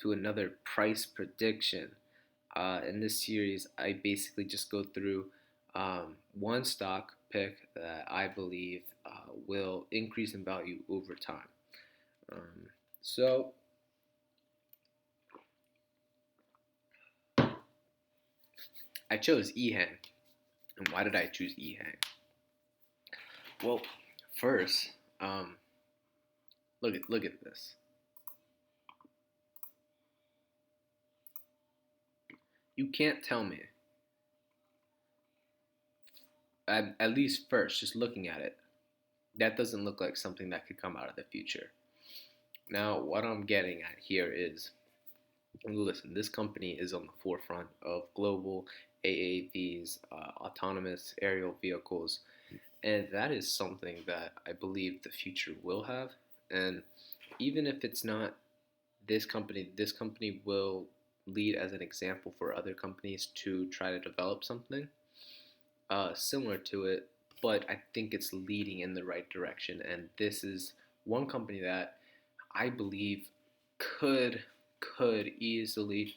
to another price prediction. In this series, I basically just go through one stock pick that I believe will increase in value over time. Um, so I chose EHang. And why did I choose EHang? Well, first, um, look at this. You can't tell me, at least first, just looking at it, that doesn't look like something that could come out of the future. Now, what I'm getting at here is, listen, this company is on the forefront of global AAVs, autonomous aerial vehicles, and that is something that I believe the future will have. And even if it's not this company will lead as an example for other companies to try to develop something similar to it, but I think it's leading in the right direction. And this is one company that I believe could could easily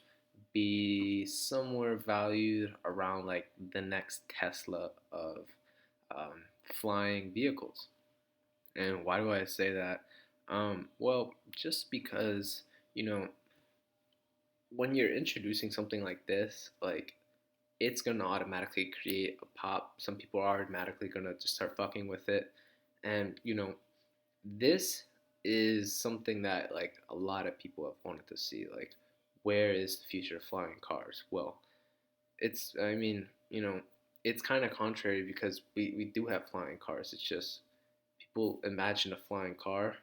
be somewhere valued around like the next Tesla of flying vehicles. And why do I say that? Well, just because you know when you're introducing something like this, like it's gonna automatically create a pop. Some people are automatically gonna just start fucking with it, and this is something that like a lot of people have wanted to see. Like, where is the future of flying cars? Well, I mean, it's kind of contrary because we do have flying cars. It's just people imagine a flying car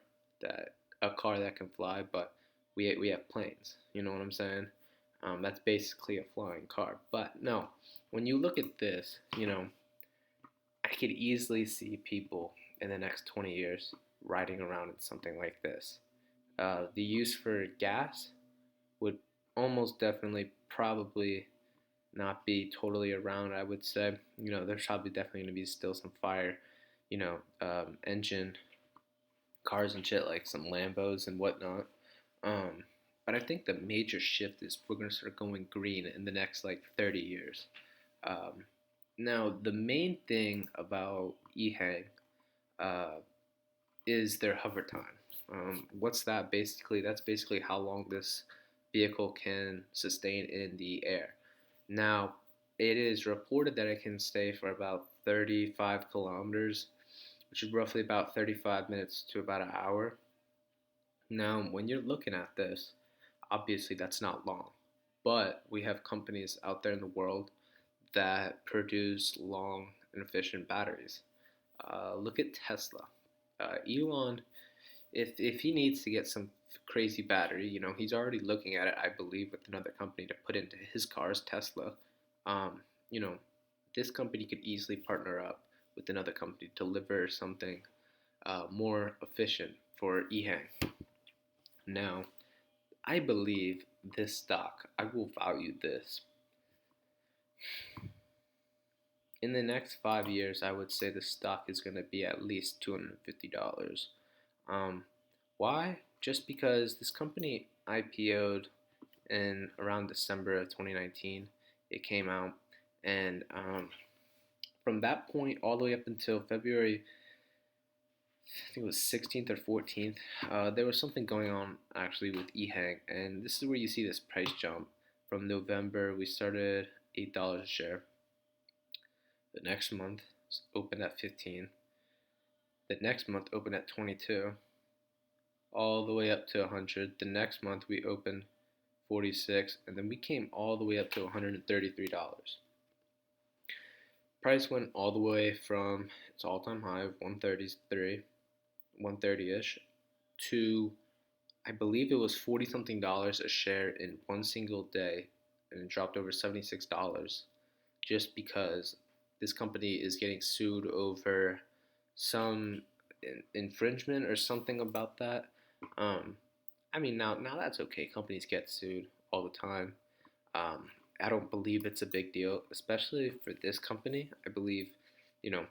that a car that can fly, but we have planes. You know what I'm saying? That's basically a flying car. But no, when you look at this, I could easily see people in the next 20 years riding around in something like this. The use for gas would almost definitely probably not be totally around. I would say, there's probably definitely going to be still some fire, engine cars and shit like some Lambos and whatnot. Um, but I think the major shift is we're going to start going green in the next like 30 years. Um, Now, the main thing about EHang uh, is their hover time. What's that basically? That's basically how long this vehicle can sustain in the air. Now, it is reported that it can stay for about 35 kilometers, which is roughly about 35 minutes to about an hour. Now, when you're looking at this, obviously that's not long, but we have companies out there in the world that produce long and efficient batteries. Look at Tesla. Elon, if he needs to get some crazy battery, he's already looking at it, I believe, with another company to put into his cars, Tesla. Um, you know, this company could easily partner up with another company to deliver something more efficient for EHang. Now, I believe this stock, I will value this. In the next 5 years, I would say the stock is going to be at least $250. Um, why? Just because this company IPO'd in around December of 2019. It came out, and from that point all the way up until February, I think it was 16th or 14th, there was something going on actually with EHang, and this is where you see this price jump. From November, we started $8 a share. The next month opened at 15. The next month opened at 22, all the way up to 100. The next month we opened 46, and then we came all the way up to $133. Price went all the way from its all-time high of 133, 130-ish, to I believe it was 40 something dollars a share in one single day, and it dropped over $76 just because this company is getting sued over some infringement or something about that. Um, I mean, now that's okay. Companies get sued all the time. Um, I don't believe it's a big deal, especially for this company. I believe, you know,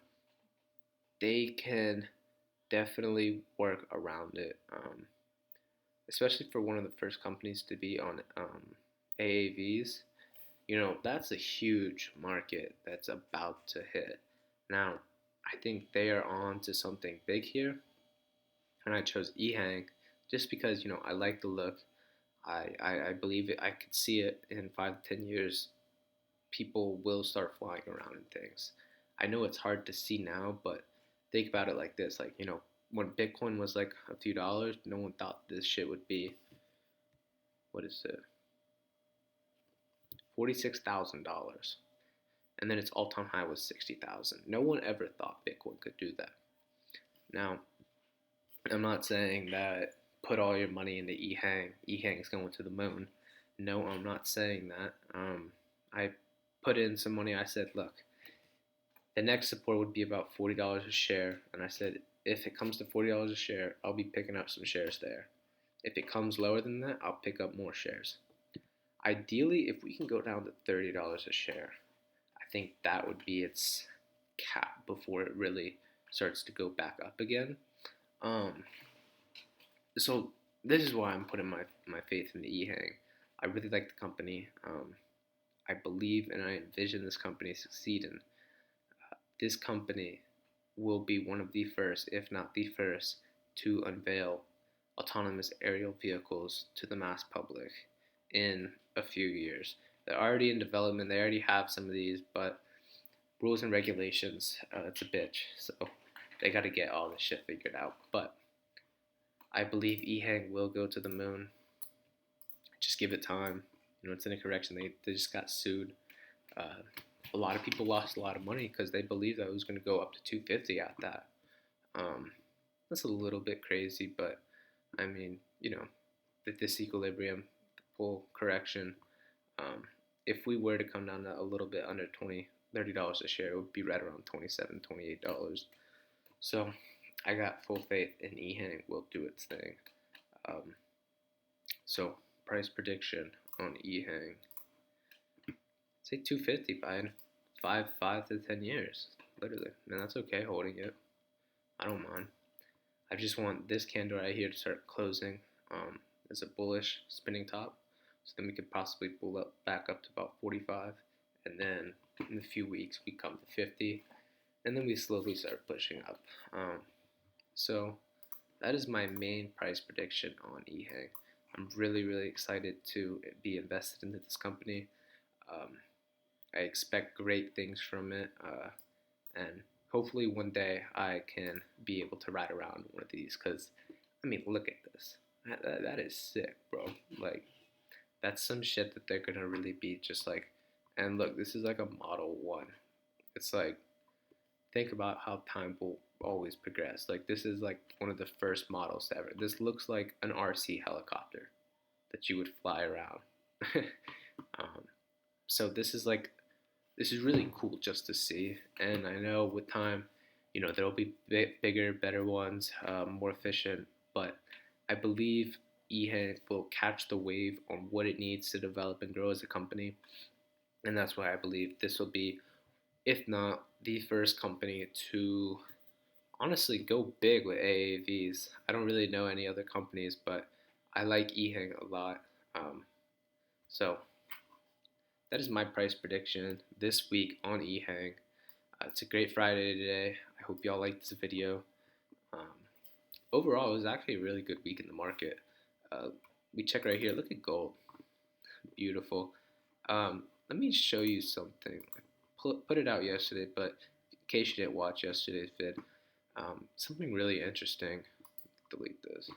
they can definitely work around it, especially for one of the first companies to be on AAVs. That's a huge market that's about to hit. Now, I think they are on to something big here, and I chose EHang just because I like the look. I believe it. I could see it in 5 to 10 years. People will start flying around in things. I know it's hard to see now, but think about it like this: like when Bitcoin was like a few dollars, no one thought this shit would be what is it, $46,000, and then its all-time high was 60,000. No one ever thought Bitcoin could do that. Now, I'm not saying that put all your money into EHang. EHang is going to the moon. No, I'm not saying that. I put in some money. I said, look, the next support would be about $40 a share, and I said, if it comes to $40 a share, I'll be picking up some shares there. If it comes lower than that, I'll pick up more shares. Ideally, if we can go down to $30 a share, I think that would be its cap before it really starts to go back up again. So this is why I'm putting my faith in the EHang. I really like the company. I believe and I envision this company succeeding. This company will be one of the first, if not the first, to unveil autonomous aerial vehicles to the mass public in a few years. They're already in development. They already have some of these, but rules and regulations, it's a bitch. So they got to get all this shit figured out. But I believe EHang will go to the moon. Just give it time. It's in a correction. They just got sued. A lot of people lost a lot of money because they believed that it was going to go up to 250 at that. That's a little bit crazy, but I mean, this equilibrium, full correction. If we were to come down to a little bit under $30 a share, it would be right around $27, $28. So I got full faith in EHang will do its thing. So price prediction on EHang, say 250 by 5 to 10 years, literally. And that's okay holding it. I don't mind. I just want this candle right here to start closing as a bullish spinning top. So then we could possibly pull up back up to about 45, and then in a few weeks we come to 50, and then we slowly start pushing up. So that is my main price prediction on EHang. I'm really, really excited to be invested into this company. I expect great things from it, and hopefully one day I can be able to ride around one of these, because, I mean, look at this. That is sick, bro. Like, that's some shit that they're going to really be just like, and look, this is like a Model 1. It's like, think about how time will always progress. Like, this is like one of the first models ever. This looks like an RC helicopter that you would fly around. So this is really cool just to see. And I know with time, there'll be bigger, better ones, more efficient. But I believe EHang will catch the wave on what it needs to develop and grow as a company. And that's why I believe this will be, if not the first company to honestly go big with AAVs. I don't really know any other companies, but I like EHang a lot. So that is my price prediction this week on EHang. It's a great Friday today. I hope y'all liked this video. Overall, it was actually a really good week in the market. We check right here. Look at gold. Beautiful. Let me show you something. I put it out yesterday, but in case you didn't watch yesterday's vid, something really interesting. Delete this.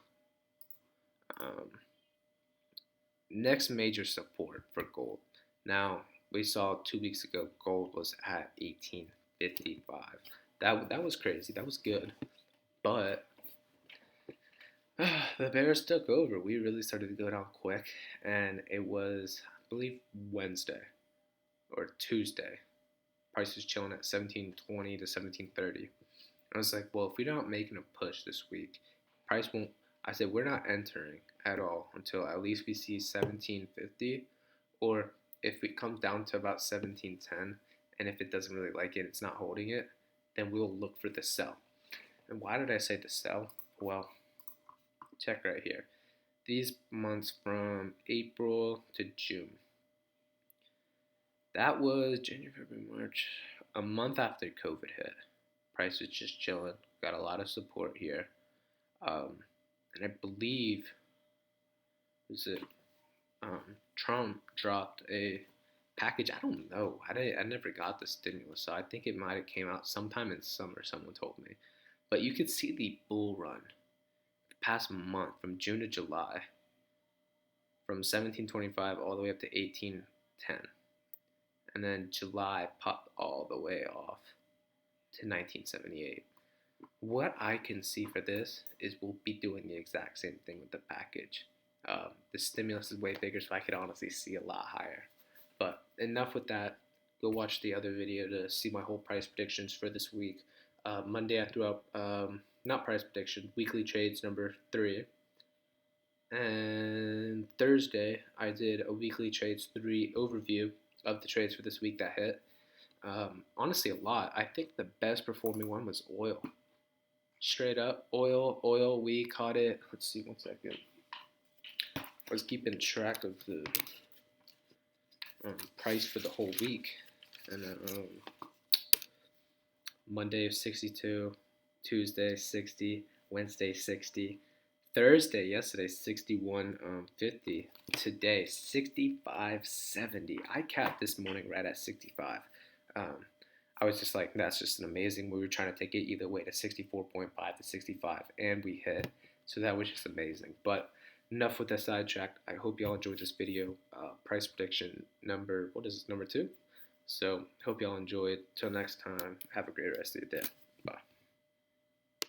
Next major support for gold. Now, we saw 2 weeks ago gold was at 1855. That was crazy. That was good. But the bears took over. We really started to go down quick, and it was, I believe, Wednesday or Tuesday. Price was chilling at 1720 to 1730. I was like, well, if we're not making a push this week, price won't. I said, we're not entering at all until at least we see 1750, or if it comes down to about 1710, and if it doesn't really like it, it's not holding it, then we'll look for the sell. And why did I say the sell? Well, check right here. these months from April to June. That was January, February, March, a month after COVID hit. Price was just chilling. Got a lot of support here. Um, and I believe, was it Trump dropped a package. I don't know. I never got the stimulus, so I think it might have came out sometime in summer. Someone told me, but you could see the bull run the past month from June to July, from 1725 all the way up to 1810, and then July popped all the way off to 1978. What I can see for this is we'll be doing the exact same thing with the package. The stimulus is way bigger, so I could honestly see a lot higher. But enough with that. Go watch the other video to see my whole price predictions for this week. Monday I threw up not price prediction, weekly trades number 3. And Thursday I did a weekly trades 3 overview of the trades for this week that hit. Honestly, a lot. I think the best performing one was oil. Straight up, oil. We caught it. Let's see, 1 second. I was keeping track of the price for the whole week, and Monday 62, Tuesday 60, Wednesday 60, Thursday yesterday 61.50, today 65.70. I capped this morning right at 65. I was just like, that's just an amazing. We were trying to take it either way to 64.5 to 65, and we hit. So that was just amazing. But enough with the sidetrack. I hope y'all enjoyed this video. Price prediction number, what is this, number 2? So hope y'all enjoyed. Till next time, have a great rest of your day.